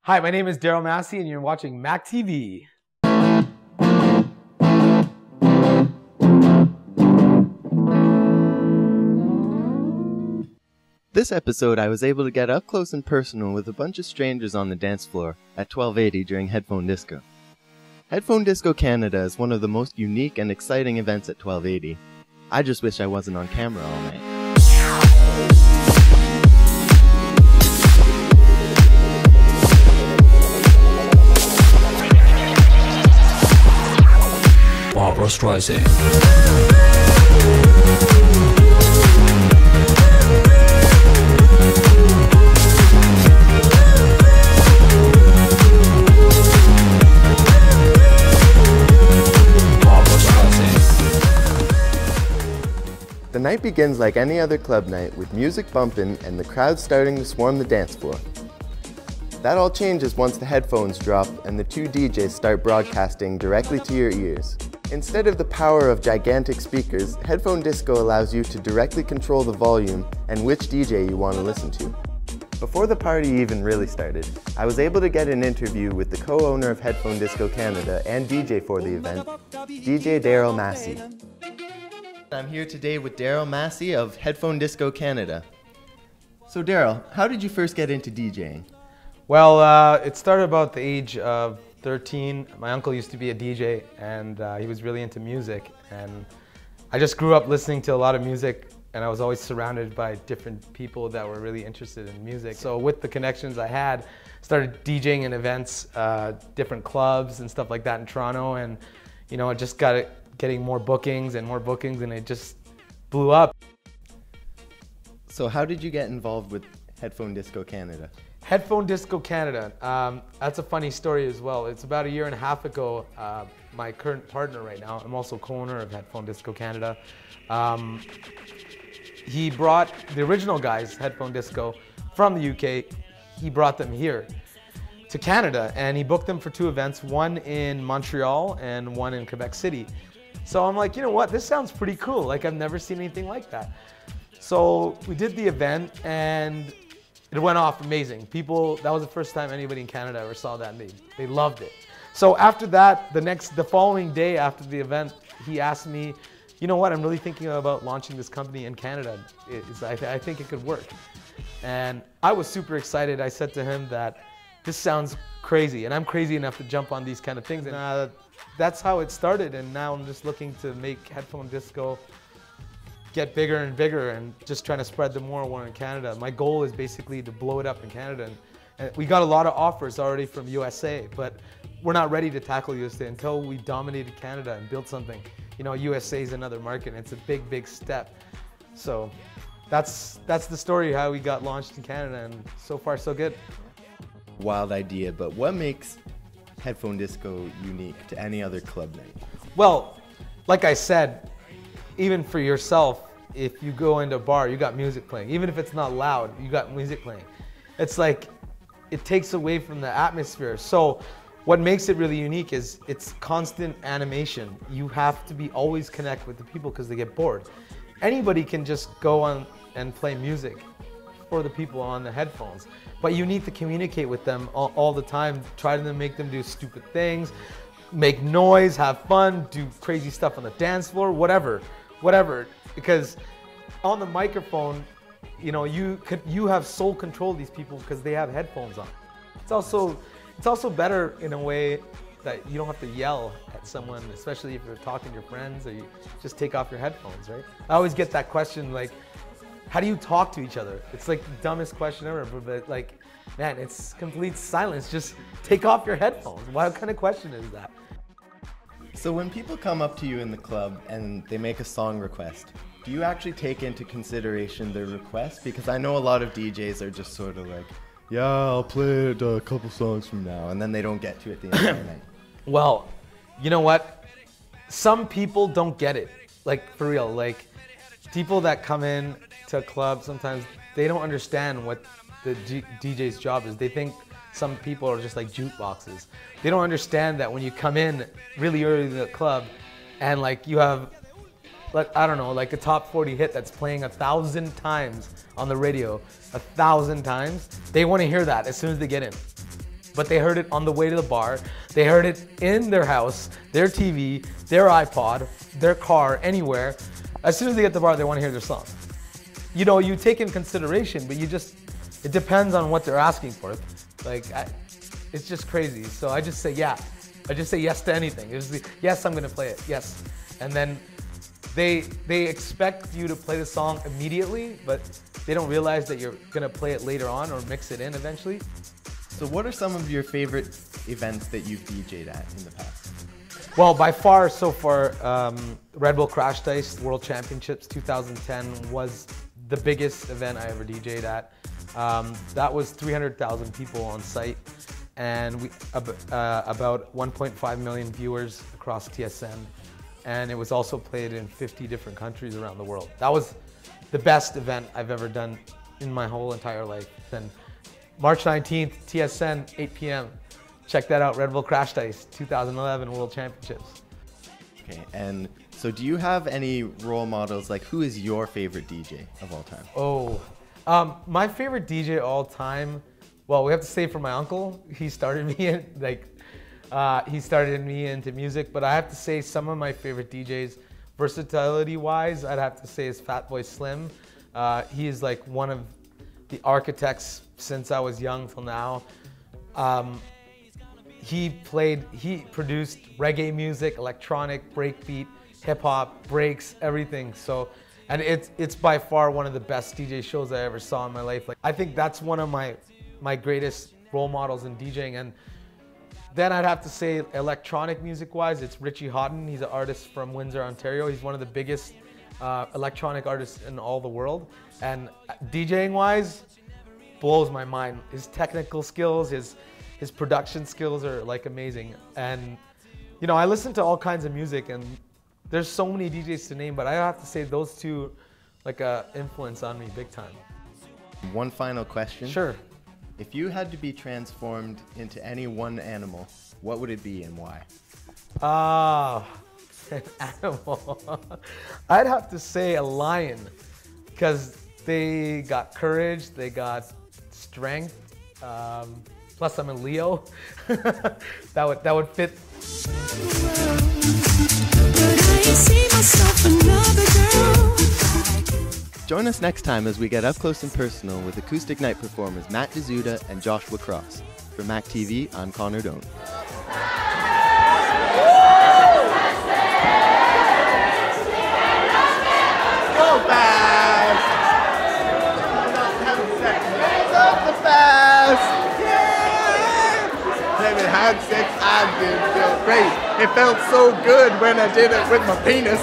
Hi, my name is Darryl Massih and you're watching Mac TV. This episode I was able to get up close and personal with a bunch of strangers on the dance floor at 1280 during Headphone DIsco. Headphone DIsco Canada is one of the most unique and exciting events at 1280. I just wish I wasn't on camera all night. Barbara Streisand. The night begins like any other club night with music bumping and the crowd starting to swarm the dance floor. That all changes once the headphones drop and the two DJs start broadcasting directly to your ears. Instead of the power of gigantic speakers, Headphone DIsco allows you to directly control the volume and which DJ you want to listen to. Before the party even really started, I was able to get an interview with the co-owner of Headphone DIsco Canada and DJ for the event, DJ Darryl Massih. I'm here today with Darryl Massih of Headphone DIsco Canada. So Darryl, how did you first get into DJing? Well, it started about the age of 13. My uncle used to be a DJ and he was really into music, and I just grew up listening to a lot of music, and I was always surrounded by different people that were really interested in music. So with the connections I had, started DJing in events, different clubs and stuff like that in Toronto, and you know, I just got getting more bookings and it just blew up. So how did you get involved with Headphone DIsco Canada? Headphone DIsco Canada, that's a funny story as well. It's about a year and a half ago, my current partner right now, I'm also co-owner of Headphone DIsco Canada. He brought the original guys, Headphone DIsco, from the UK. He brought them here to Canada and he booked them for two events, one in Montreal and one in Quebec City. So I'm like, you know what, this sounds pretty cool. Like, I've never seen anything like that. So we did the event and it went off amazing. People, that was the first time anybody in Canada ever saw that, and they loved it. So after that, the following day after the event, he asked me, you know what, I'm really thinking about launching this company in Canada. I think it could work. And I was super excited. I said to him that this sounds crazy, and I'm crazy enough to jump on these kind of things. And that's how it started, and now I'm just looking to make Headphone DIsco get bigger and bigger and just trying to spread the more in Canada. My goal is basically to blow it up in Canada. And we got a lot of offers already from USA, but we're not ready to tackle USA until we dominated Canada and built something. You know, USA is another market, and it's a big, big step. So that's the story how we got launched in Canada, and so far so good. Wild idea, but what makes Headphone DIsco unique to any other club night? Well, like I said, even for yourself, if you go into a bar, you got music playing. Even if it's not loud, you got music playing. It's like, it takes away from the atmosphere. So what makes it really unique is it's constant animation. You have to be always connect with the people because they get bored. Anybody can just go on and play music for the people on the headphones, but you need to communicate with them all the time, try to make them do stupid things, make noise, have fun, do crazy stuff on the dance floor, whatever, because on the microphone, you know, you have sole control of these people because they have headphones on. It's also better in a way that you don't have to yell at someone, especially if you're talking to your friends, or you just take off your headphones, right? I always get that question, like, how do you talk to each other? It's like the dumbest question ever, but like, man, it's complete silence. Just take off your headphones. What kind of question is that? So when people come up to you in the club and they make a song request, do you actually take into consideration their request? Because I know a lot of DJs are just sort of like, yeah, I'll play it a couple songs from now, and then they don't get to it the entire night. Well, you know what? Some people don't get it. Like, for real, like, people that come in to a club, sometimes they don't understand what the DJ's job is. They think some people are just like jukeboxes. They don't understand that when you come in really early to the club and like you have, like, I don't know, like a top 40 hit that's playing 1,000 times on the radio, 1,000 times, they want to hear that as soon as they get in. but they heard it on the way to the bar. They heard it in their house, their TV, their iPod, their car, anywhere. As soon as they get to the bar, they want to hear their song. You know, you take in consideration, but it depends on what they're asking for. Like, it's just crazy. So I just say, yeah. I just say yes to anything. Yes, I'm gonna play it, yes. And then they expect you to play the song immediately, but they don't realize that you're gonna play it later on or mix it in eventually. So what are some of your favorite events that you've DJ'd at in the past? Well, by far, so far, Red Bull Crash Dice World Championships 2010 was the biggest event I ever DJ'd at. That was 300,000 people on site, and about 1.5 million viewers across TSN. And it was also played in 50 different countries around the world. That was the best event I've ever done in my whole entire life. Then March 19th, TSN, 8 p.m. Check that out, Red Bull Crash Dice 2011 World Championships. Okay, and so do you have any role models? Like, who is your favorite DJ of all time? Oh, my favorite DJ of all time, well, we have to say for my uncle. He started me in, he started me into music, but I have to say some of my favorite DJs, versatility-wise, I'd have to say is Fatboy Slim. He is like one of the architects since I was young till now. He produced reggae music, electronic, breakbeat, hip hop, breaks, everything. So, and it's by far one of the best DJ shows I ever saw in my life. Like, I think that's one of my greatest role models in DJing. And then I'd have to say electronic music-wise, it's Richie Houghton. He's an artist from Windsor, Ontario. He's one of the biggest electronic artists in all the world. And DJing-wise, blows my mind. His technical skills, his production skills are like amazing. And you know, I listen to all kinds of music, and there's so many DJs to name, but I have to say those two like influence on me big time. One final question. Sure. If you had to be transformed into any one animal, what would it be and why? An animal. I'd have to say a lion, because they got courage, they got strength. Plus, I'm a Leo. that would fit. Join us next time as we get up close and personal with acoustic night performers Matt Dizuda and Joshua Cross. For Mac TV, I'm Conor Doan. Go fast! The fast! Yeah! I haven't had sex, I did feel great. It felt so good when I did it with my penis.